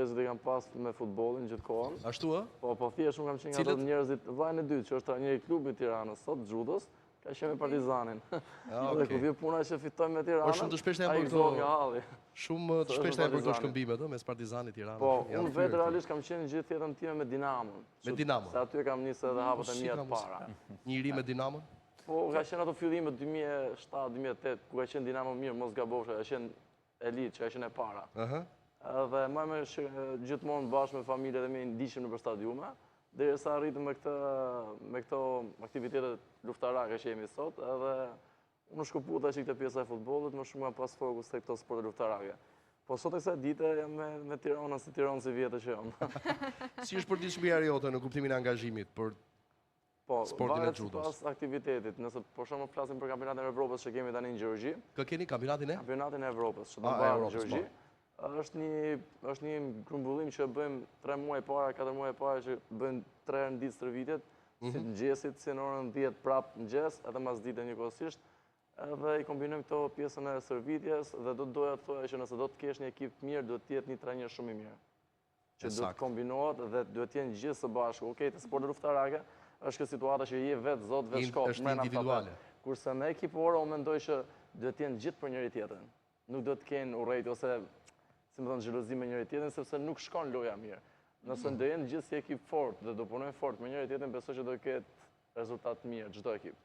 njerëzit e kam pas me futbollin gjithë kohën. Ashtu ë? Po thjesht unë kam qenë nga ato njerëzit, vllajën e dytë që është trajneri i klubit Tiranës sot, Xhudës, ka qenë me Partizanin. Dhe kur vjen puna që fitojmë me Tiranën. Po shumë të shpeshtë janë për këto. Shumë të shpeshtë janë për këto shkëmbimet, ë, mes Partizanit Tiranës. Po, unë vetë realisht kam qenë gjithë jetën time me Dinamon. Me Dinamon. Se aty kam nisë edhe hapët e mia të para. Një iri me Dinamon? Po, ka qenë ato fillime 2007-2008, ku ka qenë Dinamo mirë, mos gabosha, ka qenë elit, që ka qenë e para. Dhe më gjithmonë bashkë me familje dhe me ndiqim në stadiume, derisa arritëm me këto aktivitetet luftarake që jemi sot, edhe unë shkëputa që këtë pjesa e futbollit, më shumë nga pas fokus të këto sporte luftarake. Po sot e kësaj dite jam me Tiranën si Tiranë si vjetë që jam. Si është përditshmëria jote në kuptimin e angazhimit për sportin e xhudos? Po, varet pas aktivitetit. Nëse po shumë flasim për kampionatin e Evropës që kemi tani në Gjergji. Kë keni kampionatin e? Kampionatin e Evropës, që do bëjmë në Gjergji. Është një grumbullim që bëjmë 3 muaj para, 4 muaj para, që bëjmë 3 herë në ditë stërvitjet, si në gjesit, si në orën 10 prapë në gjes, edhe mas dite njëkohësisht, edhe i kombinojmë këto pjesën e stërvitjes, dhe do të doja të thoja që nëse do të kesh një ekip mirë, do të jetë një trajner shumë i mirë. Që do të kombinohet dhe do të jenë gjithë së bashku. Okej, të sportet luftarake është kjo situata që je vetë zot, vetë shkop, është individuale. Kurse në ekipore, unë mendoj që do të jenë gjithë për njëri tjetrin. Nuk do të kenë urrejtje ose si më thënë xhelozi me njëri tjetrin, sepse nuk shkon loja mirë. Nëse do jenë gjithë si ekip fort dhe do punojnë fort me njëri tjetrin, besoj që do ketë rezultat mirë çdo ekip.